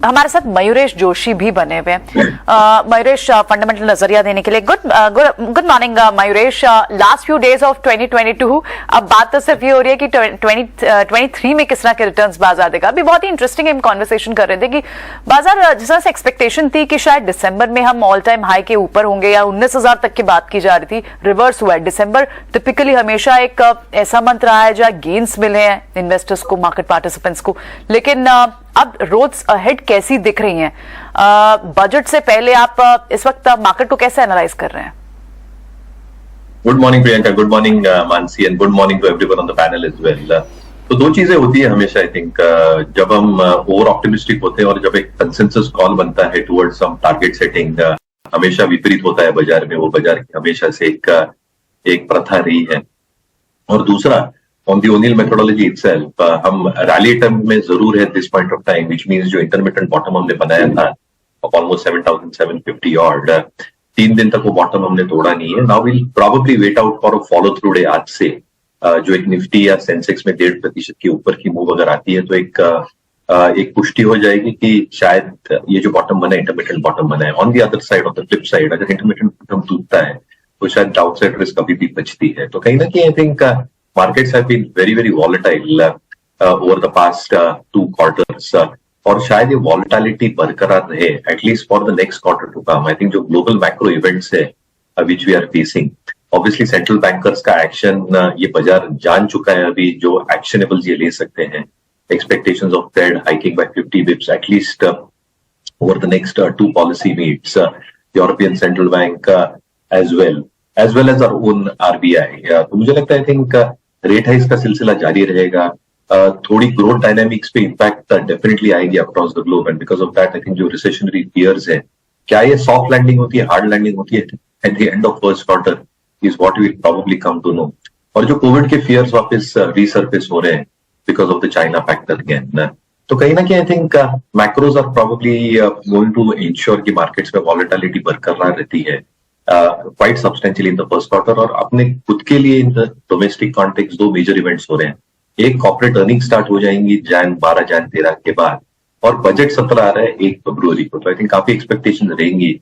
हमारे साथ मयूरेश जोशी भी बने हुए हैं। मयूरेश, फंडामेंटल नजरिया देने के लिए good morning Mayuresh. Last few days of 2022, अब बात तो सिर्फ ये हो रही है कि 2023 में किस तरह के रिटर्न्स बाजार देगा। अभी बहुत ही इंटरेस्टिंग हम कॉन्वर्सेशन कर रहे थे कि बाजार जिस तरह से एक्सपेक्टेशन थी कि शायद दिसंबर में हम ऑल टाइम हाई के ऊपर होंगे या 19,000 तक की बात की जा रही थी, रिवर्स हुआ है। दिसंबर टिपिकली हमेशा एक ऐसा मंथ रहा है जहां गेन्स मिले हैं इन्वेस्टर्स को, मार्केट पार्टिसिपेंट्स को, लेकिन अब रोड्स अहेड कैसी दिख रही हैं? बजट से पहले आप इस वक्त मार्केट को कैसे एनालाइज कर रहे हैं? Good morning Priyanka, good morning Mansi, and good morning to everyone on the panel as well. तो दो चीजें होती है हमेशा, आई थिंक, जब हम ओवर ऑप्टिमिस्टिक होते हैं और जब एक कंसेंसस कॉल बनता है टुवर्ड्स सम टारगेट सेटिंग, हमेशा विपरीत होता है बाजार में। वो बाजार की हमेशा से एक प्रथा रही है। और दूसरा, on the O'Neill methodology itself, हम रैली टर्म में जरूर है this point of time, which means जो इंटरमिटेंट बॉटम हमने बनाया था ऑलमोस्ट 7,750 ऑर्ड, 3 दिन तक वो बॉटम हमने तोड़ा नहीं है। Now will probably wait out for a follow through day आज से, जो एक निफ्टी या सेंसेक्स में 1.5% के ऊपर की मूव अगर आती है तो एक पुष्टि हो जाएगी कि शायद ये जो बॉटम बना है इंटरमिटेंट बॉटम बना है। On the other side, of the flip side, अगर इंटरमिटेंट बॉटम टूटता है तो शायद डाउनसाइड रिस्क अभी भी बचती है। तो कहीं ना कहीं I think markets have been very, very volatile over the past 2 quarters. और शायद ये volatility बरकरार रहे at least for the next quarter to come. I think जो global macro events है which we are facing, obviously central bankers का action ये बाजार जान चुका है अभी, जो actionables ये ले सकते हैं। Expectations of Fed hiking by 50 bips at least over the next 2 policy meets, European Central Bank as well as our own RBI. तो मुझे लगता है आई थिंक रेट हाइक्स का सिलसिला जारी रहेगा। थोड़ी ग्रोथ डायनामिक्स पे इम्पैक्ट डेफिनेटली आएगी across the globe, and because of that I think जो रिसेशनरी फियर्स है, क्या ये सॉफ्ट लैंडिंग होती है, हार्ड लैंडिंग होती है at the end of first quarter, is what we will probably come to know. और जो कोविड के फियर्स वापस रिसर्फेस हो रहे हैं because of the China factor again, तो कहीं ना कहीं I think macros are probably going to ensure कि मार्केट्स में वॉलेटिलिटी बरकरार रहती है quite substantially in the first quarter। और अपने खुद के लिए in the domestic context 2 major events हो रहे हैं। एक, कॉर्पोरेट अर्निंग स्टार्ट हो जाएंगी 12 जैन 13 के बाद, और बजट सत्र आ रहा है 1 फरवरी को। तो आई थिंक काफी एक्सपेक्टेशन रहेंगी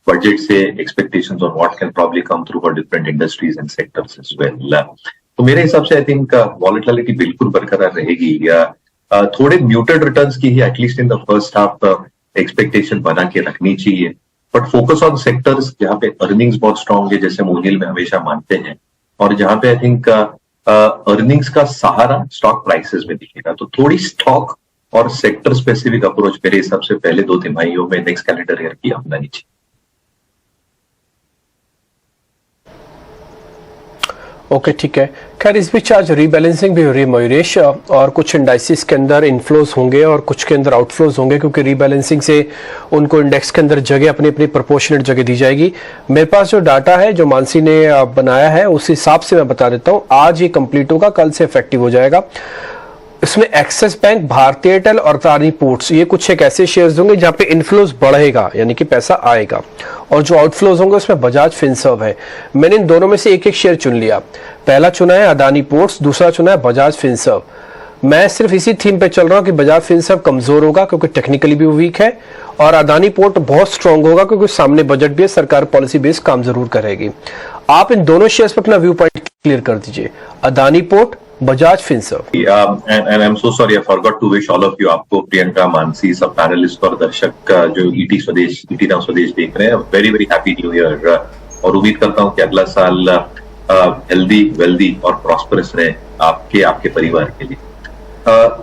बजट से, expectations on what can probably come through for different industries and sectors as well. तो मेरे हिसाब से आई थिंक वॉलेटिलिटी बिल्कुल बरकरार रहेगी। थोड़े म्यूटेड रिटर्न्स की ही at least in the first half expectation बना के रखनी चाहिए, बट फोकस ऑन सेक्टर्स जहां पे अर्निंग्स बहुत स्ट्रांग है, जैसे मोनिल में हमेशा मानते हैं, और जहां पे आई थिंक अर्निंग्स का सहारा स्टॉक प्राइसेस में दिखेगा। तो थोड़ी स्टॉक और सेक्टर स्पेसिफिक अप्रोच मेरे हिसाब से पहले 2 तिमाहियों में नेक्स्ट कैलेंडर ईयर की अपनानी चाहिए। ओके, ठीक है। खैर, इस बीच आज रीबैलेंसिंग भी हो रही है मयूरेश, और कुछ इंडाइसिस के अंदर इनफ्लोज होंगे और कुछ के अंदर आउटफ्लोज होंगे, क्योंकि रीबैलेंसिंग से उनको इंडेक्स के अंदर जगह अपनी अपनी प्रोपोर्शनेट जगह दी जाएगी। मेरे पास जो डाटा है जो मानसी ने बनाया है उस हिसाब से मैं बता देता हूं। आज ये कंप्लीट होगा, कल से इफेक्टिव हो जाएगा। इसमें एक्सिस बैंक, भारतीय एयरटेल और अदानी पोर्ट्स, ये कुछ एक ऐसे शेयर्स होंगे जहां पे इनफ्लोज बढ़ेगा, यानी कि पैसा आएगा, और जो आउटफ्लोज होंगे उसमें बजाज फिनसर्व है। मैंने इन दोनों में से एक शेयर चुन लिया। पहला चुना है अदानी पोर्ट्स, दूसरा चुना है बजाज फिनसर्व। मैं सिर्फ इसी थीम पे चल रहा हूं कि बजाज फिनसर्व कमजोर होगा क्योंकि टेक्निकली भी वीक है, और अदानी पोर्ट बहुत स्ट्रांग होगा क्योंकि सामने बजट भी है, सरकार पॉलिसी बेस्ड काम जरूर करेगी। आप इन दोनों शेयर्स पर अपना व्यू पॉइंट क्लियर कर दीजिए। Adani port, Bajaj Finserv. And I am so sorry, I forgot to wish all of you, आपको, प्रियंका, मानसी, सब पैनलिस्ट और दर्शक जो ईटी नाउ स्वदेश देख रहे हैं, very very happy new year. और उम्मीद करता हूं कि अगला साल हेल्दी, वेल्दी और प्रॉस्परस रहे आपके परिवार के लिए।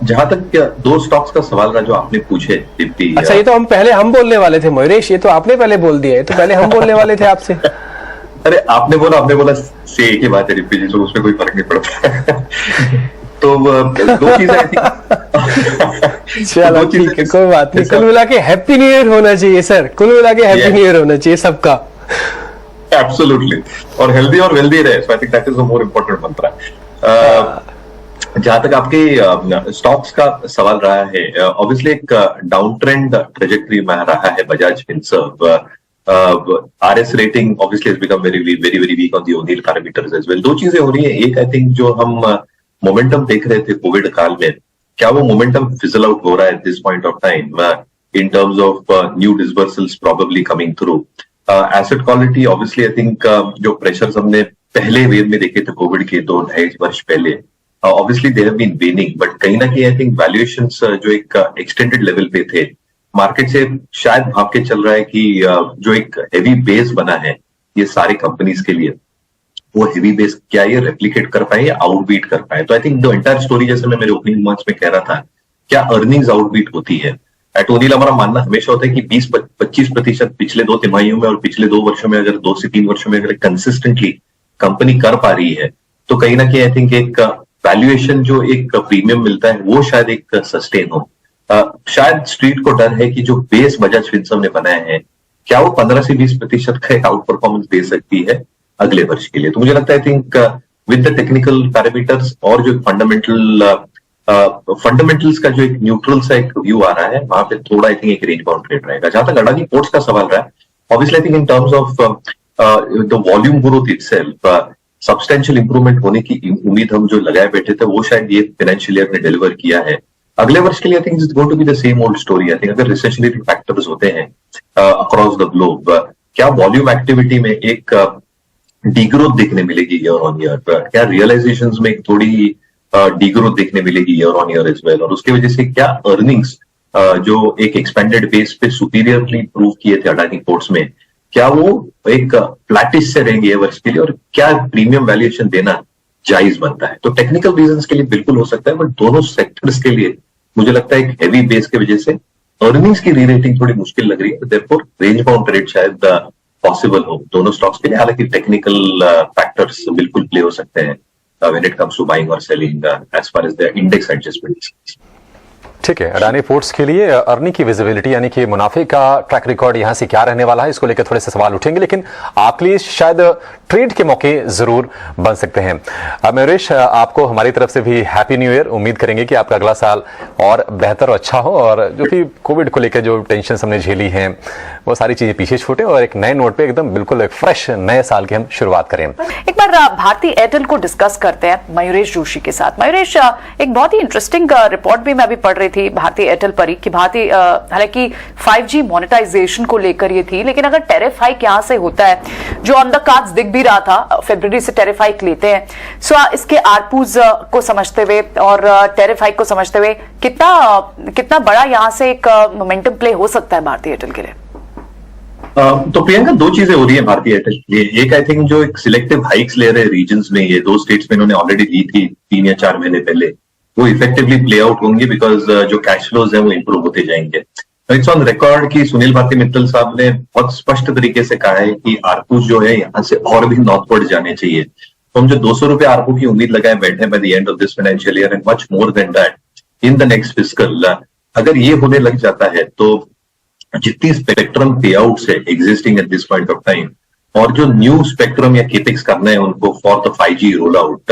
जहां तक 2 स्टॉक्स का सवाल रहा जो आपने पूछे दीप्ति। अच्छा, ये तो हम बोलने वाले थे मयूरेश, ये तो आपने पहले बोल दिया है, तो पहले हम बोलने वाले थे आपसे। अरे आपने बोला से एक ही बात है दीप्ति जी, तो उसमें कोई फर्क नहीं पड़ता। तो 2 चीजें आई थिंक चलो ठीक है, कोई बात नहीं। कुल मिला के हैप्पी न्यू ईयर होना चाहिए सर, कुल मिला के हैप्पी न्यू ईयर होना चाहिए सबका। एब्सोल्युटली, और हेल्दी और वेल्दी रहे, so I think that is the more important mantra. जहां तक आपके स्टॉक्स का सवाल रहा है, ऑब्वियसली एक डाउन ट्रेंड ट्रेजेक्टरी में रहा है Bajaj Finserv. RS rating obviously has become very very weak on the annual parameters as well. 2 चीजें हो रही है। एक, आई थिंक जो हम मोमेंटम देख रहे थे कोविड काल में, क्या वो मोमेंटम फिजल आउट हो रहा है eight this point of time? in terms of new disbursals probably coming through. Asset quality, obviously, I think जो pressures हमने पहले वेव में देखे थे कोविड के 2-2.5 वर्ष पहले, obviously they have been waning, but कहीं ना कहीं I think valuations जो एक extended level पे थे, मार्केट से शायद भाग के चल रहा है कि जो एक हेवी बेस बना है ये सारी कंपनीज के लिए, वो हेवी बेस क्या ये रेप्लिकेट कर पाए या आउटबीट कर पाए. तो I think the entire story, जैसे मैं मेरे ओपनिंग रिमार्क्स में कह रहा था, क्या अर्निंग्स आउटबीट होती है. एट ओनिल हमारा मानना हमेशा होता है कि 20-25% पिछले 2 तिमाहियों में और पिछले 2 वर्षों में, अगर 2 से 3 वर्षों में अगर कंसिस्टेंटली कंपनी कर पा रही है तो कहीं ना कहीं आई थिंक एक वैल्यूएशन जो एक प्रीमियम मिलता है वो शायद एक सस्टेन हो. शायद स्ट्रीट को डर है कि जो बेस बजाज फिनसर्व ने बनाया है, क्या वो 15 से 20% का एक आउट परफॉर्मेंस दे सकती है अगले वर्ष के लिए. तो मुझे लगता है I think with the technical parameters और जो फंडामेंटल्स का जो एक न्यूट्रल सा एक व्यू आ रहा है, वहां पे थोड़ा आई थिंक एक रेंज बाउंड ट्रेड रहेगा. जहां तक अडानी पोर्ट्स का सवाल रहा है, obviously I think in terms of the volume growth itself substantial improvement होने की उम्मीद हम जो लगाए बैठे थे, वो शायद ये फाइनेंशियल ईयर ने डिलीवर किया है. अगले वर्ष के लिए I think it's going to be the same old story. I think अगर रिसेशनरी फैक्टर्स होते हैं अक्रॉस द ग्लोब, क्या वॉल्यूम एक्टिविटी में एक डीग्रोथ देखने मिलेगी ईयर ऑन ईयर, क्या रियलाइजेशंस में एक थोड़ी डीग्रोथ देखने मिलेगी year on year as well, और उसकी वजह से क्या अर्निंग्स जो एक एक्सपेंडेड बेस पे सुपीरियरली प्रूव किए थे अडानी पोर्ट्स में, क्या वो एक फ्लैटिश से रहेंगे ये वर्ष के लिए, और क्या प्रीमियम वैल्यूएशन देना जायज बनता है. तो टेक्निकल रीजंस के लिए बिल्कुल हो सकता है, बट दोनों सेक्टर्स के लिए मुझे लगता है एक हेवी बेस की वजह से अर्निंग्स की री रेटिंग थोड़ी मुश्किल लग रही है. देयरफॉर रेंज बाउंड ट्रेड शायद पॉसिबल हो दोनों स्टॉक्स के लिए. हालांकि टेक्निकल फैक्टर्स बिल्कुल प्ले हो सकते हैं when it comes to buying or selling as far as the index adjustment. ठीक है, अडानी पोर्ट्स के लिए अर्निंग की विजिबिलिटी यानी कि मुनाफे का ट्रैक रिकॉर्ड यहां से क्या रहने वाला है, इसको लेकर थोड़े से सवाल उठेंगे, लेकिन आपके लिए शायद ट्रेड के मौके जरूर बन सकते हैं. मयूरेश, आपको हमारी तरफ से भी हैप्पी न्यू ईयर. उम्मीद करेंगे कि आपका अगला साल और बेहतर और अच्छा हो, और जो कि कोविड को लेकर जो टेंशन हमने झेली हैं वो सारी चीजें पीछे छूटे और एक नए नोट पे एकदम बिल्कुल एक फ्रेश नए साल की हम शुरुआत करें. एक बार भारती एयरटेल को डिस्कस करते हैं मयूरेश जोशी के साथ. मयूरेश, एक बहुत ही इंटरेस्टिंग रिपोर्ट भी मैं अभी पढ़ रही थी भारती एयरटेल पर ही कि भारती हालांकि 5G मोनेटाइजेशन को लेकर ये थी, लेकिन अगर टैरिफ हाइक यहां से होता है, जो ऑन द कार्ड्स दिख भी रहा था, फरवरी से टैरिफ हाइक लेते हैं, सो इसके आरपूज को समझते हुए और टैरिफ हाइक को समझते हुए कितना बड़ा यहां से एक मोमेंटम प्ले हो सकता है भारती एयरटेल के लिए? तो प्रियंका, 2 चीजें हो रही है भारतीय एयरटेल के लिए. एक आई थिंक जो एक सिलेक्टिव हाइक्स ले रहे रीजन्स में, ये 2 स्टेट्स में इन्होंने ऑलरेडी ली थी 3 या 4 महीने पहले, वो इफेक्टिवली प्ले आउट होंगे बिकॉज जो कैश फ्लोज है वो इंप्रूव होते जाएंगे. इट्स ऑन रिकॉर्ड कि सुनील भारती मित्तल साहब ने बहुत स्पष्ट तरीके से कहा है कि आरपूज जो है यहाँ से और भी नॉर्थवर्ड जाने चाहिए. तो हम जो 200 रुपए आरपू की उम्मीद लगाए बैठे by the end of this financial year and much more than that in the next fiscal, अगर ये होने लग जाता है तो जितनी स्पेक्ट्रम पे आउट्स है existing at this point of time, और जो न्यू स्पेक्ट्रम या केपेक्स करना है उनको for the 5G roll out,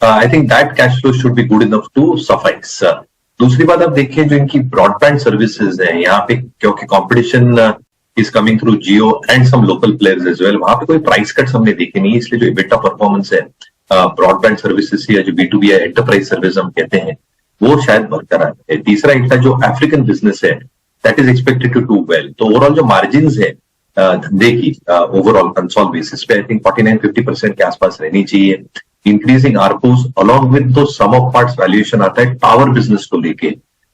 I think that cash flow should be good enough to suffice. दूसरी बात आप देखिए, जो इनकी ब्रॉडबैंड सर्विसेज है यहाँ पे, क्योंकि competition is coming through Jio and some local players as well, वहां पे कोई प्राइस कट्स हमने देखे नहीं, इसलिए जो इबिटा परफॉर्मेंस है ब्रॉडबैंड सर्विसेज या जो B2B या एंटरप्राइज सर्विस हम कहते हैं वो शायद बरकरार है. तीसरा इनका जो अफ्रीकन बिजनेस है that is expected to do well. तो ओवरऑल जो मार्जिन है धंधे की ओवरऑल कंसोल बेसिस पे आई थिंक 49-50% के आसपास रहनी चाहिए. इंक्रीजिंग आरपूस अलॉन्ग विद दो सम ऑफ पार्ट्स वैल्यूएशन आता है टावर बिजनेस को लेके,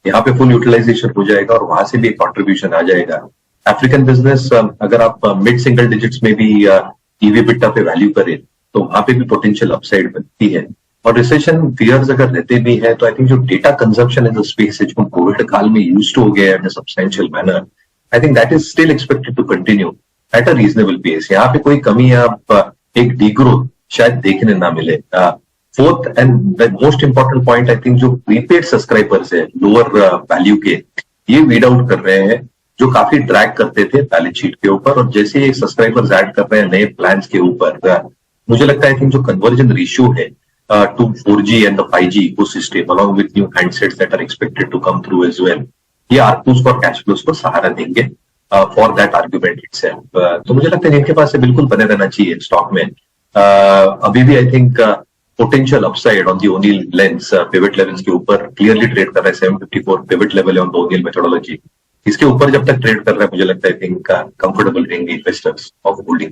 यहाँ पे फुल यूटिलाइजेशन हो जाएगा और वहां से भी एक कॉन्ट्रीब्यूशन आ जाएगा. अफ्रीकन बिजनेस अगर आप मिड सिंगल डिजिट्स में भी ईवी बिट्टा पे वैल्यू करें तो वहां पे भी पोटेंशियल अपसाइड बनती है. और रिसेशन फियर्स अगर रहते भी है तो आई थिंक जो data consumption in the space है जो कोविड काल में यूज हो गया है substantial manner, I think that is still expected to continue at a reasonable pace. यहाँ पे कोई कमी आप एक डीग्रोथ शायद देखने ना मिले. Fourth and the most important point, I think जो प्रीपेड सब्सक्राइबर्स है लोअर वैल्यू के, ये वीड आउट कर रहे हैं जो काफी ड्रैग करते थे बैलेंस शीट के ऊपर, और जैसे ये सब्सक्राइबर्स ऐड कर रहे हैं नए प्लान्स के ऊपर, मुझे लगता है आई थिंक जो कन्वर्जन रेशियो है to 4G and the 5G ecosystem along with new handsets that are expected to come through as well, ये ARPUs और कैश फ्लोस को सहारा देंगे फॉर दैट आर्ग्यूमेंट इटसेल्फ. तो मुझे लगता है इनके पास से बिल्कुल बने रहना चाहिए स्टॉक में. अभी भी I think potential upside on the O'Neill lens pivot levels के ऊपर क्लियरली ट्रेड कर रहा है. 754 पिवट लेवल है ऑन द ओनिल मेथोडोलॉजी. इसके ऊपर जब तक ट्रेड कर रहा है मुझे लगता है आई थिंक कंफर्टेबल रहेंगे इन्वेस्टर्स ऑफ होल्डिंग।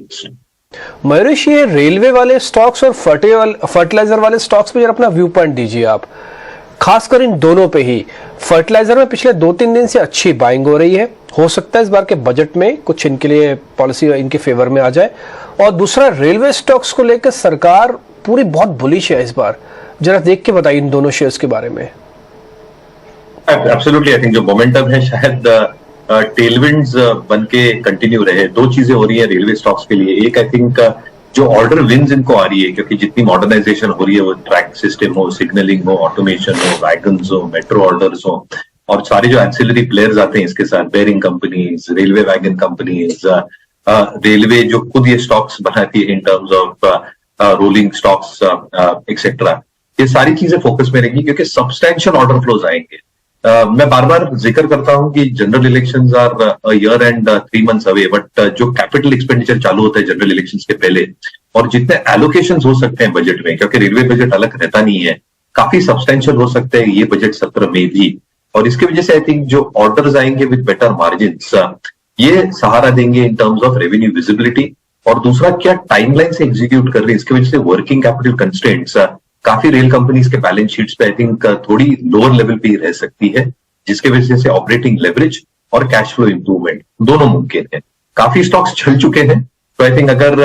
मयूरेश, ये रेलवे वाले स्टॉक्स और फर्टिलाइजर वाले स्टॉक्स पे जरा अपना व्यू पॉइंट दीजिए आप, खासकर इन दोनों पे ही। फर्टिलाइजर में पिछले 2-3 दिन से अच्छी बाइंग हो रही है, हो सकता है इस बार के बजट में कुछ इनके लिए पॉलिसी इनके फेवर में आ जाए। और दूसरा, रेलवे स्टॉक्स को लेकर सरकार पूरी बहुत बुलिश है इस बार, जरा देख के बताइए इन दोनों शेयर्स के बारे में। एब्सोल्युटली, आई थिंक जो मोमेंटम है शायद टेलविंड्स बन के कंटिन्यू रहे। दो चीजें हो रही है रेलवे स्टॉक्स के लिए, एक आई थिंक जो ऑर्डर विन्स इनको आ रही है, क्योंकि जितनी मॉडर्नाइजेशन हो रही है, वो ट्रैक सिस्टम हो, सिग्नलिंग हो, ऑटोमेशन हो, वैगन्स हो, मेट्रो ऑर्डर्स हो, और सारे जो एंसिलरी प्लेयर्स आते हैं इसके साथ, bearing companies, railway wagon companies, railway जो खुद ये स्टॉक्स बनाती है इन terms of rolling stocks etcetera, ये सारी चीजें फोकस में रहेंगी क्योंकि सब्सटैंशियल ऑर्डर फ्लोज आएंगे। मैं बार बार जिक्र करता हूं कि general elections are year end 3 months अवे, बट जो कैपिटल एक्सपेंडिचर चालू होता है जनरल इलेक्शंस के पहले, और जितने एलोकेशंस हो सकते हैं बजट में, क्योंकि रेलवे बजट अलग रहता नहीं है, काफी सब्सटैंशियल हो सकते हैं ये बजट सत्र में भी, और इसकी वजह से आई थिंक जो ऑर्डर्स आएंगे विद बेटर मार्जिन्स, ये सहारा देंगे इन टर्म्स ऑफ रेवेन्यू विजिबिलिटी। और दूसरा, क्या टाइमलाइन से एग्जीक्यूट कर रहे हैं, इसकी वजह से वर्किंग कैपिटल कंस्ट्रेंट्स काफी रेल कंपनीज के बैलेंस शीट्स पे आई थिंक थोड़ी लोअर लेवल पे ही रह सकती है, जिसके वजह से ऑपरेटिंग लेवरेज और कैश फ्लो इंप्रूवमेंट दोनों मुमकिन है। काफी स्टॉक्स चल चुके हैं, तो आई थिंक अगर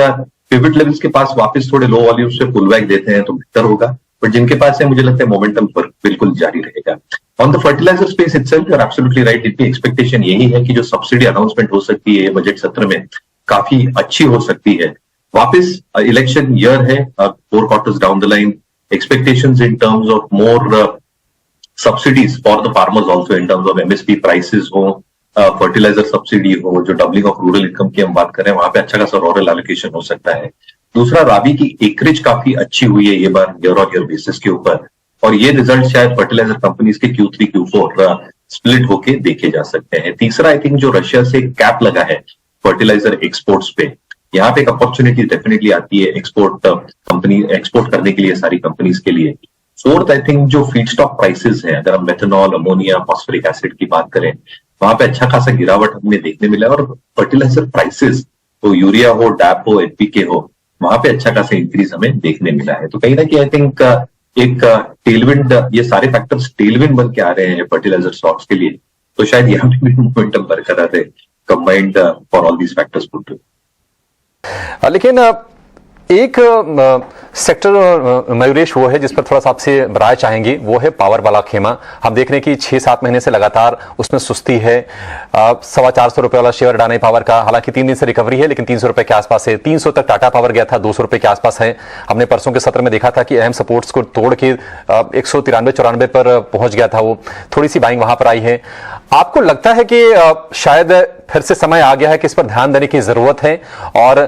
पिवट लेवल्स के पास वापस थोड़े लो वॉल्यूम्स पे पुल बैक देते हैं तो बेहतर होगा, बट जिनके पास है मुझे लगता है मोमेंटम पर बिल्कुल जारी रहेगा। On the fertiliser space itself, you are absolutely right, इतनी एक्सपेक्टेशन यही है कि जो सब्सिडी अनाउंसमेंट हो सकती है बजट सत्र में काफी अच्छी हो सकती है। वापस इलेक्शन ईयर है, 4 quarters down the line, expectations in terms of more subsidies for the farmers also in terms of MSP prices हो, fertilizer subsidy हो, जो doubling of rural income की हम बात कर रहे हैं, वहां पे अच्छा खासा rural allocation हो सकता है। दूसरा, राबी की एकरेज काफी अच्छी हुई है ये बार ईयर ऑन ईयर बेसिस के ऊपर, और ये रिजल्ट शायद फर्टिलाइजर कंपनीज के Q3 Q4 स्प्लिट होके देखे जा सकते हैं। तीसरा, आई थिंक जो रशिया से कैप लगा है फर्टिलाइजर एक्सपोर्ट्स पे, यहाँ पे एक अपॉर्चुनिटी डेफिनेटली आती है एक्सपोर्ट करने के लिए सारी कंपनीज के लिए। फोर्थ, आई थिंक जो फीडस्टॉक प्राइसेस हैं, अगर हम मेथनॉल, अमोनिया, फॉस्फोरिक एसिड की बात करें, वहां पे अच्छा खासा गिरावट हमें देखने मिला है, और फर्टिलाइजर प्राइसेस तो यूरिया हो, डैप हो, एनपीके हो, वहां पे अच्छा खासा इंक्रीज हमें देखने मिला है। तो कहीं ना कहीं आई थिंक एक टेलविंड, ये सारे फैक्टर्स टेलविंड बन के आ रहे हैं फर्टिलाइजर स्टॉक्स के लिए, तो शायद यहाँ पे भी मोमेंटम बरकरार है combined for all these factors put to. लेकिन एक सेक्टर मयूरेश वो है जिस पर थोड़ा सा आपसे राय चाहेंगे, वो है पावर वाला खेमा। हम देख रहे हैं कि 6-7 महीने से लगातार उसमें सुस्ती है। 425 रुपए वाला शेयर अडानी पावर का, हालांकि 3 दिन से रिकवरी है, लेकिन 300 रुपए के आसपास है। 300 तक टाटा पावर गया था, 200 रुपए के आसपास है। हमने परसों के सत्र में देखा था कि अहम सपोर्ट्स को तोड़ के 193-94 पर पहुंच गया था वो, थोड़ी सी बाइंग वहां पर आई है। आपको लगता है कि शायद फिर से समय आ गया है कि इस पर ध्यान देने की जरूरत है और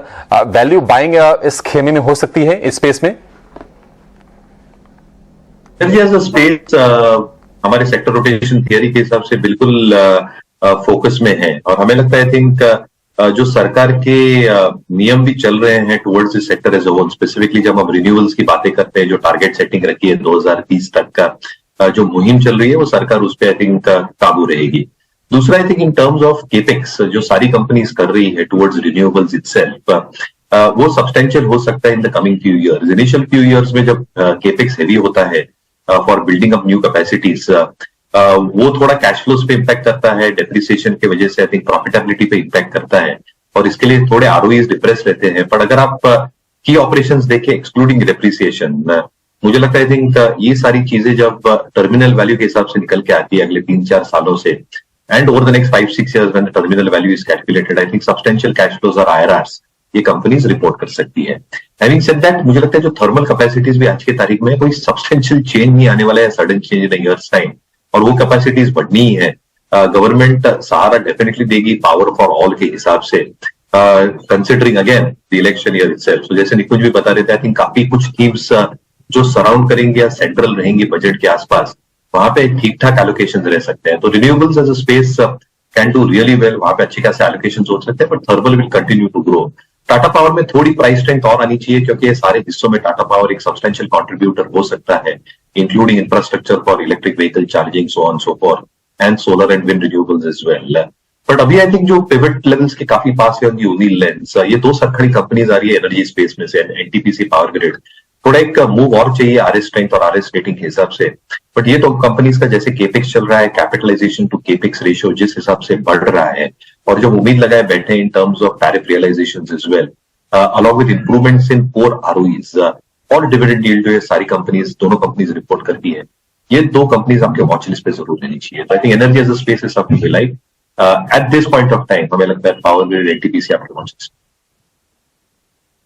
वैल्यू बाइंग इस खेमे में हो सकती है, इस स्पेस में? स्पेस हमारे सेक्टर रोटेशन थियरी के हिसाब से बिल्कुल फोकस में है, और हमें लगता है आई थिंक जो सरकार के नियम भी चल रहे हैं towards this sector as a whole, specifically जब हम रिन्यूअल्स की बातें करते हैं, जो टारगेट सेटिंग रखी है 2030 तक का जो मुहिम चल रही है, वो सरकार उस पर आई थिंक काबू रहेगी। दूसरा, I think in terms of capex जो सारी कंपनीज कर रही है टुवर्ड्स रिन्यूएबल्स इटसेल्फ, वो सब्सटेंशियल हो सकता है in the coming few years. Initial few years में जब केपेक्स हेवी होता है for building up new capacities, वो थोड़ा कैश फ्लोज पे इम्पैक्ट करता है, डेप्रिसिएशन की वजह से आई थिंक प्रॉफिटेबिलिटी पे इम्पैक्ट करता है, और इसके लिए थोड़े आरओईज डिप्रेस रहते हैं। पर अगर आप की ऑपरेशंस देखें एक्सक्लूडिंग डेप्रिसिएशन, मुझे लगता है आई थिंक ये सारी चीजें जब टर्मिनल वैल्यू के हिसाब से निकल के आती है अगले 3-4 सालों से, and over the next 5-6 years when the terminal value is calculated, I think substantial cash flows or IRRs ये कंपनीज रिपोर्ट कर सकती है। Having said that, मुझे लगता है जो थर्मल कैपेसिटीज भी आज की तारीख में कोई सब्सटेंशियल चेंज नहीं आने वाला है, sudden change in years time, और वो कैपेसिटीज बढ़नी ही है। गवर्नमेंट सहारा डेफिनेटली देगी पावर फॉर ऑल के हिसाब से, considering again the election year itself. तो जैसे निकुंज भी बता रहे थे, आई थिंक काफी कुछ थीम्स जो सराउंड करेंगे या सेंट्रल रहेंगे बजट के आसपास, वहां पे ठीक ठाक एलोकेशन रह सकते हैं। तो renewables as a space can do really well, वहां पे अच्छे खासे एलोकेशन हो सकते हैं, but thermal will continue to grow. Tata Power में थोड़ी प्राइस स्ट्रेंथ और आनी चाहिए, क्योंकि सारे हिस्सों में टाटा पावर एक सब्सटेंशियल कंट्रीब्यूटर हो सकता है, including infrastructure for electric vehicle charging, so on so forth. and solar and wind renewables as well. But अभी आई थिंक जो पिवट लेंस के काफी पास है यूनिल लेंस, ये दो सरकारी कंपनीज आ रही है एनर्जी स्पेस में से, एनटीपीसी, पावर ग्रिड, थोड़ा एक मूव और चाहिए आरएस स्ट्रेंथ और आरएस रेटिंग के हिसाब से। बट ये तो कंपनीज का जैसे केपेक्स चल रहा है, कैपिटलाइजेशन टू केपेक्स रेशियो जिस हिसाब से बढ़ रहा है, और जो उम्मीद लगाए बैठे in terms of tariff realisations as well, along with improvements in core ROEs और डिविडेंड यील्ड, जो ये सारी कंपनीज, दोनों कंपनीज रिपोर्ट करती है, ये दो कंपनीज आपके वॉच लिस्ट पे जरूर लेनी चाहिए। तो I think energy as a space is something we like at this point of time. हमें लगता है पावर ग्रिड, एनटीपीसी आपके वॉच लिस्ट।